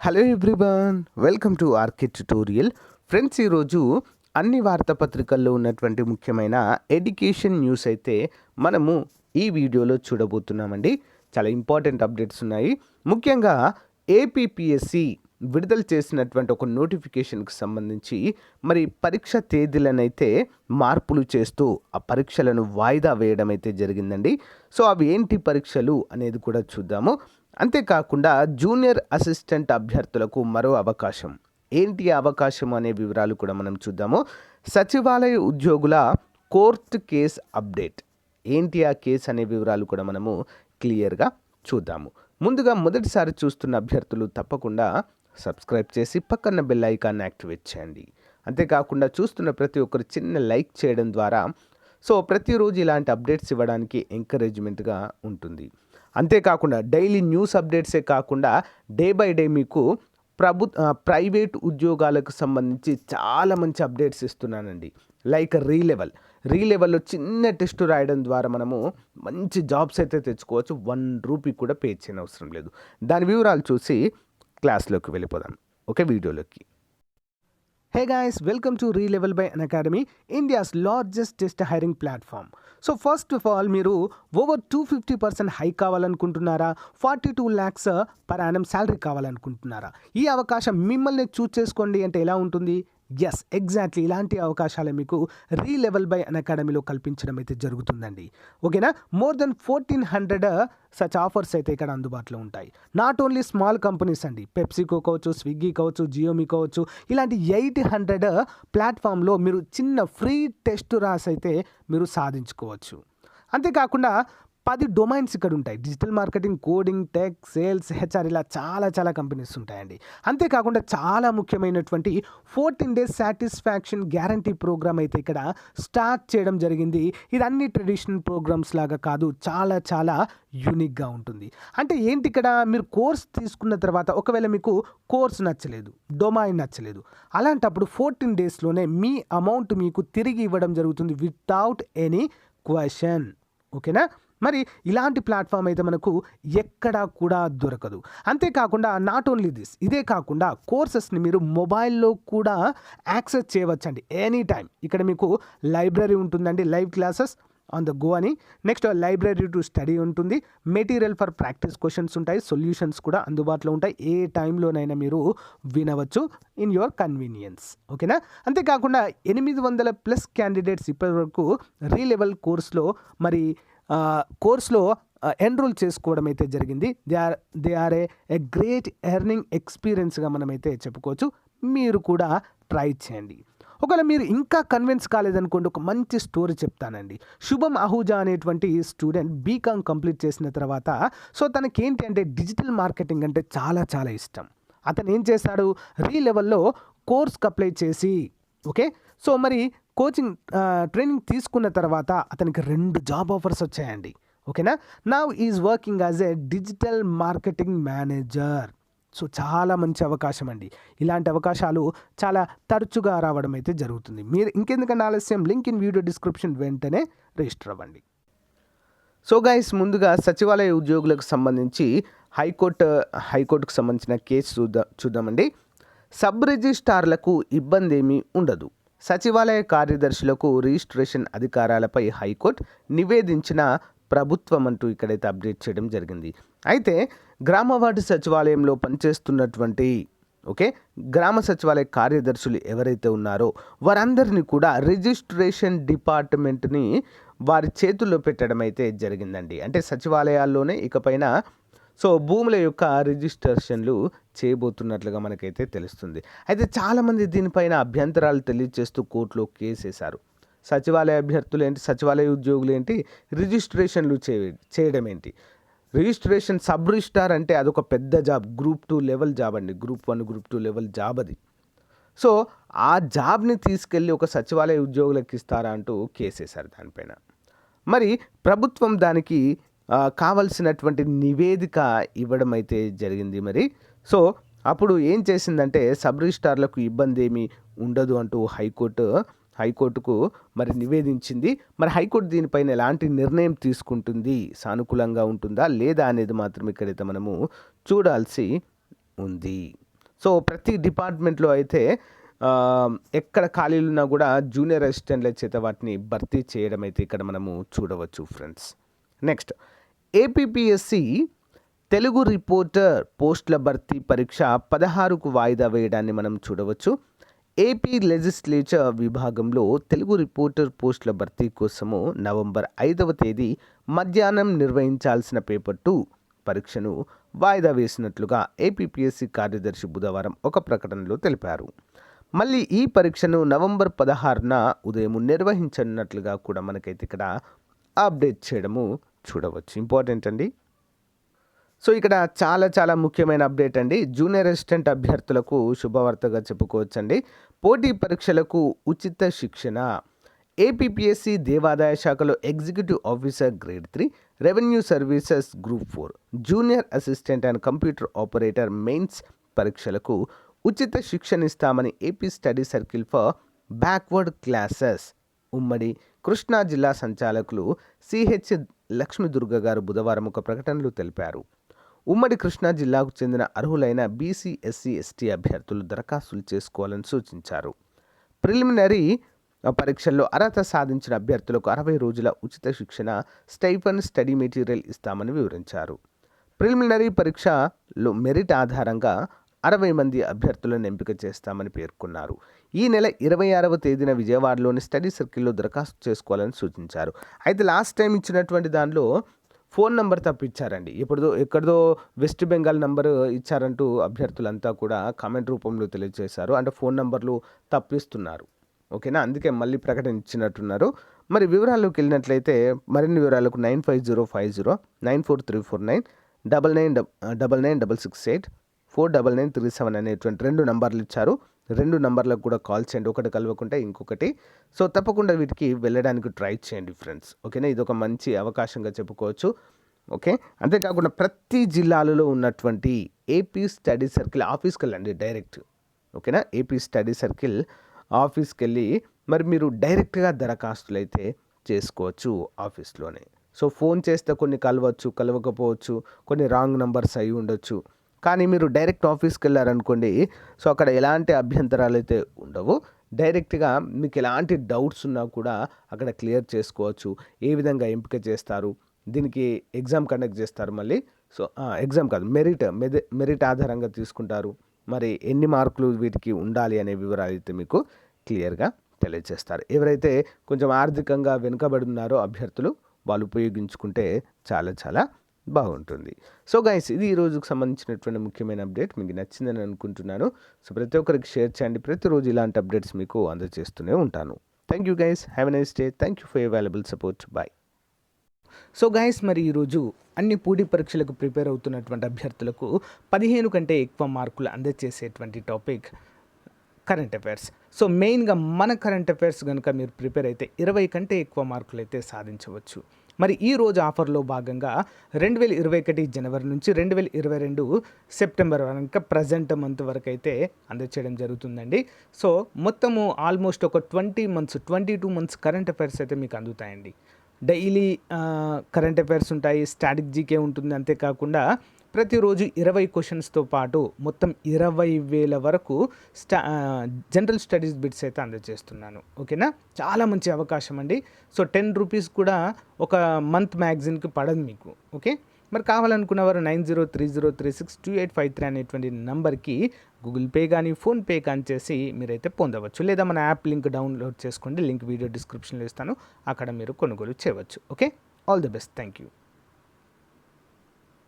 Hello everyone, welcome to RK tutorial. Friends, ఈరోజు అన్ని వార్తాపత్రికల్లో ఉన్నటువంటి ముఖ్యమైన ఎడ్యుకేషన్ న్యూస్ అయితే మనము ఈ వీడియోలో చూడబోతున్నామండి. చాలా ఇంపార్టెంట్ అప్డేట్స్ ఉన్నాయి. ముఖ్యంగా ఏపీపీఎస్సి విడుదల చేసినటువంటి ఒక నోటిఫికేషన్కి సంబంధించి మరి పరీక్ష తేదీలనైతే మార్పులు చేస్తూ ఆ పరీక్షలను వాయిదా వేయడం అయితే జరిగిందండి. సో అవి ఏంటి పరీక్షలు అనేది కూడా చూద్దాము. అంతేకాకుండా జూనియర్ అసిస్టెంట్ అభ్యర్థులకు మరో అవకాశం. ఏంటి ఆ అవకాశం అనే వివరాలు కూడా మనం చూద్దాము. సచివాలయ ఉద్యోగుల కోర్టు కేస్ అప్డేట్. ఏంటి ఆ కేసు అనే వివరాలు కూడా మనము క్లియర్గా చూద్దాము. ముందుగా మొదటిసారి చూస్తున్న అభ్యర్థులు తప్పకుండా సబ్స్క్రైబ్ చేసి పక్కన బెల్ ఐకాన్ని యాక్టివేట్ చేయండి. అంతేకాకుండా చూస్తున్న ప్రతి ఒక్కరు చిన్న లైక్ చేయడం ద్వారా ప్రతిరోజు ఇలాంటి అప్డేట్స్ ఇవ్వడానికి ఎంకరేజ్మెంట్గా ఉంటుంది. అంతేకాకుండా డైలీ న్యూస్ అప్డేట్సే కాకుండా డే బై డే మీకు ప్రైవేట్ ఉద్యోగాలకు సంబంధించి చాలా మంచి అప్డేట్స్ ఇస్తున్నానండి. లైక్ రీలెవెల్లో చిన్న టెస్ట్ రాయడం ద్వారా మనము మంచి జాబ్స్ అయితే తెచ్చుకోవచ్చు. ₹1 కూడా పే చేయని అవసరం లేదు. దాని వివరాలు చూసి క్లాస్లోకి వెళ్ళిపోదాం. ఓకే, వీడియోలోకి. Hey guys, welcome to Relevel by Unacademy, India's largest test hiring platform. So first of all, మీరు ఓవర్ 250% హై కావాలనుకుంటున్నారా? 42 lakhs per annum శాలరీ కావాలనుకుంటున్నారా? ఈ అవకాశం మిమ్మల్ని చూస్ చేసుకోండి అంటే ఎలా ఉంటుంది? ఎస్, ఎగ్జాక్ట్లీ ఇలాంటి అవకాశాలే మీకు రీలెవెల్ బై అకాడమీలో కల్పించడం అయితే జరుగుతుందండి. ఓకేనా? మోర్ దెన్ 1400 సచ్ ఆఫర్స్ అయితే ఇక్కడ అందుబాటులో ఉంటాయి. నాట్ ఓన్లీ స్మాల్ కంపెనీస్ అండి, పెప్సికో కావచ్చు, స్విగ్గీ కావచ్చు, జియోమీ కావచ్చు, ఇలాంటి 800 ప్లాట్ఫామ్లో మీరు చిన్న ఫ్రీ టెస్ట్ రాసి అయితే మీరు సాధించుకోవచ్చు. అంతేకాకుండా 10 డొమైన్స్ ఇక్కడ ఉంటాయి. Digital marketing, coding, tech, sales, HR, ఇలా చాలా కంపెనీస్ ఉంటాయండి. అంతేకాకుండా చాలా ముఖ్యమైనటువంటి 14 days సాటిస్ఫాక్షన్ గ్యారంటీ ప్రోగ్రామ్ అయితే ఇక్కడ స్టార్ట్ చేయడం జరిగింది. ఇది అన్ని ట్రెడిషనల్ ప్రోగ్రామ్స్ లాగా కాదు, చాలా యూనిక్గా ఉంటుంది. అంటే ఏంటి, ఇక్కడ మీరు కోర్స్ తీసుకున్న తర్వాత ఒకవేళ మీకు కోర్స్ నచ్చలేదు, డొమైన్ నచ్చలేదు, అలాంటప్పుడు 14 daysలోనే మీ అమౌంట్ మీకు తిరిగి ఇవ్వడం జరుగుతుంది వితౌట్ ఎనీ క్వశ్చన్. ఓకేనా? మరి ఇలాంటి ప్లాట్ఫామ్ అయితే మనకు ఎక్కడా కూడా దొరకదు. అంతేకాకుండా నాట్ ఓన్లీ దిస్, ఇదే కాకుండా కోర్సెస్ని మీరు మొబైల్లో కూడా యాక్సెస్ చేయవచ్చండి ఎనీ టైం. ఇక్కడ మీకు లైబ్రరీ ఉంటుందండి, live classes on the go అని. నెక్స్ట్ లైబ్రరీ టు స్టడీ ఉంటుంది, మెటీరియల్ ఫర్ ప్రాక్టీస్ క్వశ్చన్స్ ఉంటాయి, సొల్యూషన్స్ కూడా అందుబాటులో ఉంటాయి. ఏ టైంలోనైనా మీరు వినవచ్చు ఇన్ యువర్ కన్వీనియన్స్. ఓకేనా? అంతేకాకుండా 800+ క్యాండిడేట్స్ ఇప్పటివరకు రీలెవెల్ కోర్సులో ఎన్రోల్ చేసుకోవడం అయితే జరిగింది. They are a great earning ఎక్స్పీరియన్స్గా మనమైతే చెప్పుకోవచ్చు. మీరు కూడా ట్రై చేయండి. ఒకవేళ మీరు ఇంకా కన్విన్స్ కాలేదనుకోండి, ఒక మంచి స్టోరీ చెప్తానండి. శుభం అహూజా అనేటువంటి స్టూడెంట్ బీకామ్ కంప్లీట్ చేసిన తర్వాత తనకేంటి అంటే డిజిటల్ మార్కెటింగ్ అంటే చాలా ఇష్టం. అతను ఏం చేశాడు, రీలెవెల్లో కోర్స్కి అప్లై చేసి మరి కోచింగ్ ట్రైనింగ్ తీసుకున్న తర్వాత అతనికి 2 జాబ్ ఆఫర్స్ వచ్చాయండి. ఓకేనా? Now is working as a digital marketing manager. చాలా మంచి అవకాశం అండి. ఇలాంటి అవకాశాలు చాలా తరచుగా రావడం అయితే జరుగుతుంది. మీరు ఇంకెందుకన్నా ఆలస్యం, లింక్ ఇన్ వీడియో డిస్క్రిప్షన్, వెంటనే రిజిస్టర్ అవ్వండి. గైస్, ముందుగా సచివాలయ ఉద్యోగులకు సంబంధించి హైకోర్టుకు సంబంధించిన కేసు చూద్దామండి. సబ్ రిజిస్ట్రార్లకు ఇబ్బంది ఏమీ ఉండదు. సచివాలయ కార్యదర్శులకు రిజిస్ట్రేషన్ అధికారాలపై హైకోర్టు నివేదించిన ప్రభుత్వం అంటూ ఇక్కడైతే అప్డేట్ చేయడం జరిగింది. అయితే గ్రామ వార్డు సచివాలయంలో పనిచేస్తున్నటువంటి గ్రామ సచివాలయ కార్యదర్శులు ఎవరైతే ఉన్నారో వారందరినీ కూడా రిజిస్ట్రేషన్ డిపార్ట్మెంట్ని వారి చేతుల్లో పెట్టడం అయితే జరిగిందండి. అంటే సచివాలయాల్లోనే ఇకపైన భూముల యొక్క రిజిస్ట్రేషన్లు చేయబోతున్నట్లుగా మనకైతే తెలుస్తుంది. అయితే చాలామంది దీనిపైన అభ్యంతరాలు తెలియజేస్తూ కోర్టులో కేసు వేశారు. సచివాలయ అభ్యర్థులు ఏంటి, సచివాలయ ఉద్యోగులు ఏంటి, రిజిస్ట్రేషన్లు చేయడం ఏంటి? రిజిస్ట్రేషన్ సబ్ రిజిస్ట్రార్ అంటే అదొక పెద్ద జాబ్, Group 2 లెవెల్ జాబ్ అండి. Group 1, Group 2 లెవెల్ జాబ్ అది. ఆ జాబ్ని తీసుకెళ్ళి ఒక సచివాలయ ఉద్యోగులకు ఇస్తారా అంటూ కేసేశారు దానిపైన. మరి ప్రభుత్వం దానికి కావలసినటువంటి నివేదిక ఇవ్వడం అయితే జరిగింది. మరి అప్పుడు ఏం చేసిందంటే సబ్ రిజిస్ట్రార్లకు ఇబ్బంది ఏమీ ఉండదు అంటూ హైకోర్టుకు మరి నివేదించింది. మరి హైకోర్టు దీనిపైన ఎలాంటి నిర్ణయం తీసుకుంటుంది, సానుకూలంగా ఉంటుందా లేదా అనేది మాత్రం ఇక్కడైతే మనము చూడాల్సి ఉంది. సో ప్రతి డిపార్ట్మెంట్లో అయితే ఎక్కడ ఖాళీలు ఉన్నా కూడా జూనియర్ అసిస్టెంట్ల చేత వాటిని భర్తీ చేయడం అయితే ఇక్కడ మనము చూడవచ్చు friends. Next, APPSC Telugu reporter పోస్టుల భర్తీ పరీక్ష 16కు వాయిదా వేయడాన్ని మనం చూడవచ్చు. ఏపీ లెజిస్లేచర్ విభాగంలో తెలుగు రిపోర్టర్ పోస్టుల భర్తీ కోసము నవంబర్ 5వ తేదీ మధ్యాహ్నం నిర్వహించాల్సిన పేపర్ 2 పరీక్షను వాయిదా వేసినట్లుగా ఏపీపీఎస్సి కార్యదర్శి బుధవారం ఒక ప్రకటనలో తెలిపారు. మళ్ళీ ఈ పరీక్షను నవంబర్ 16న ఉదయం నిర్వహించనున్నట్లుగా కూడా మనకైతే ఇక్కడ అప్డేట్ చేయడము చూడవచ్చు. ఇంపార్టెంట్ అండి. సో ఇక్కడ చాలా ముఖ్యమైన అప్డేట్ అండి. జూనియర్ అసిస్టెంట్ అభ్యర్థులకు శుభవార్తగా చెప్పుకోవచ్చండి. పోటీ పరీక్షలకు ఉచిత శిక్షణ. ఏపీపీఎస్సి దేవాదాయ శాఖలో executive officer grade 3, revenue services group 4, junior assistant and computer operator mains పరీక్షలకు ఉచిత శిక్షణ ఇస్తామని AP study circle for backward classes ఉమ్మడి కృష్ణా జిల్లా సంచాలకులు సిహెచ్ లక్ష్మీదుర్గ గారు బుధవారం ఒక ప్రకటనలో తెలిపారు. ఉమ్మడి కృష్ణా జిల్లాకు చెందిన అర్హులైన బీసీ, ఎస్సీ, ఎస్టీ అభ్యర్థులు దరఖాస్తులు చేసుకోవాలని సూచించారు. ప్రిలిమినరీ పరీక్షల్లో అర్హత సాధించిన అభ్యర్థులకు 60 రోజుల ఉచిత శిక్షణ, స్టైఫండ్, స్టడీ మెటీరియల్ ఇస్తామని వివరించారు. ప్రిలిమినరీ పరీక్షలో మెరిట్ ఆధారంగా 60 మంది అభ్యర్థులను ఎంపిక చేస్తామని పేర్కొన్నారు. ఈ నెల 26వ తేదీన విజయవాడలోని స్టడీ సర్కిల్లో దరఖాస్తు చేసుకోవాలని సూచించారు. అయితే లాస్ట్ టైం ఇచ్చినటువంటి దానిలో ఫోన్ నెంబర్ తప్పించారండి. ఎక్కడిదో వెస్ట్ బెంగాల్ నెంబర్ ఇచ్చారంటూ అభ్యర్థులంతా కూడా కామెంట్ రూపంలో తెలియజేశారు. అంటే ఫోన్ నెంబర్లు తప్పిస్తున్నారు. ఓకేనా, అందుకే మళ్ళీ ప్రకటన ఇచ్చినట్టున్నారు. మరి వివరాల్లోకి వెళ్ళినట్లయితే మరిన్ని వివరాలకు 9505094349 999668 49937 అనేటువంటి 2 నంబర్లు ఇచ్చారు. 2 నంబర్లకు కూడా కాల్ చేయండి. ఒకటి కలవకుంటే ఇంకొకటి. సో తప్పకుండా వీటికి వెళ్ళడానికి ట్రై చేయండి ఫ్రెండ్స్. ఓకేనా, ఇది ఒక మంచి అవకాశంగా చెప్పుకోవచ్చు. ఓకే, అంతేకాకుండా ప్రతి జిల్లాలలో ఉన్నటువంటి ఏపీ స్టడీ సర్కిల్ ఆఫీస్కి వెళ్ళండి డైరెక్ట్. ఓకేనా, ఏపీ స్టడీ సర్కిల్ ఆఫీస్కి వెళ్ళి మరి మీరు డైరెక్ట్గా దరఖాస్తులు అయితే చేసుకోవచ్చు ఆఫీస్లోనే. సో ఫోన్ చేస్తే కొన్ని కలవచ్చు, కలవకపోవచ్చు, కొన్ని రాంగ్ నంబర్స్ అయి ఉండొచ్చు. కానీ మీరు డైరెక్ట్ ఆఫీస్కి వెళ్ళారనుకోండి, సో అక్కడ ఎలాంటి అభ్యంతరాలు అయితే ఉండవు. డైరెక్ట్గా మీకు ఎలాంటి డౌట్స్ ఉన్నా కూడా అక్కడ క్లియర్ చేసుకోవచ్చు. ఏ విధంగా ఎంపిక చేస్తారు, దీనికి ఎగ్జామ్ కండక్ట్ చేస్తారు. మళ్ళీ సో ఎగ్జామ్ కాదు, మెరిట్ ఆధారంగా తీసుకుంటారు. మరి ఎన్ని మార్కులు వీటికి ఉండాలి అనే వివరాలు అయితే మీకు క్లియర్గా తెలియజేస్తారు. ఎవరైతే కొంచెం ఆర్థికంగా వెనుకబడి ఉన్నారో అభ్యర్థులు వాళ్ళు ఉపయోగించుకుంటే చాలా బాగుంటుంది. సో గైస్, ఇది ఈ రోజుకు సంబంధించినటువంటి ముఖ్యమైన అప్డేట్. మీకు నచ్చిందని అనుకుంటున్నాను. సో ప్రతి ఒక్కరికి షేర్ చేయండి. ప్రతిరోజు ఇలాంటి అప్డేట్స్ మీకు అందజేస్తూనే ఉంటాను. Thank you guys, have a nice day. Thank you for your valuable support. Bye. So guys, మరి ఈరోజు అన్ని పోటీ పరీక్షలకు ప్రిపేర్ అవుతున్నటువంటి అభ్యర్థులకు 15 కంటే ఎక్కువ మార్కులు అందజేసేటువంటి టాపిక్ కరెంట్ అఫైర్స్. సో మెయిన్గా మన కరెంట్ అఫైర్స్ కనుక మీరు ప్రిపేర్ అయితే 20 కంటే ఎక్కువ మార్కులు అయితే సాధించవచ్చు. మరి ఈ రోజు ఆఫర్లో భాగంగా 2021 జనవరి నుంచి 2022 సెప్టెంబర్ వరకు ప్రజెంట్ మంత్ వరకు అయితే అందచేయడం జరుగుతుందండి. సో మొత్తము ఆల్మోస్ట్ ఒక 22 మంత్స్ కరెంట్ అఫైర్స్ అయితే మీకు అందుతాయండి. డైలీ కరెంట్ అఫైర్స్ ఉంటాయి, స్టాటిక్ జీకే ఉంటుంది. అంతేకాకుండా ప్రతిరోజు 20 క్వశ్చన్స్తో పాటు మొత్తం 20,000 వరకు జనరల్ స్టడీస్ బిట్స్ అయితే అందజేస్తున్నాను. ఓకేనా, చాలా మంచి అవకాశం అండి. సో 10 రూపీస్ కూడా ఒక మంత్ మ్యాగజైన్కి పడదు మీకు. ఓకే, మరి కావాలనుకున్నవారు 9030362853 అనేటువంటి నంబర్కి గూగుల్ పే కానీ ఫోన్పే కానీ చేసి మీరైతే పొందవచ్చు. లేదా మన యాప్ లింక్ డౌన్లోడ్ చేసుకోండి. లింక్ వీడియో డిస్క్రిప్షన్లో ఇస్తాను, అక్కడ మీరు కొనుగోలు చేయవచ్చు. Okay, all the best. Thank you.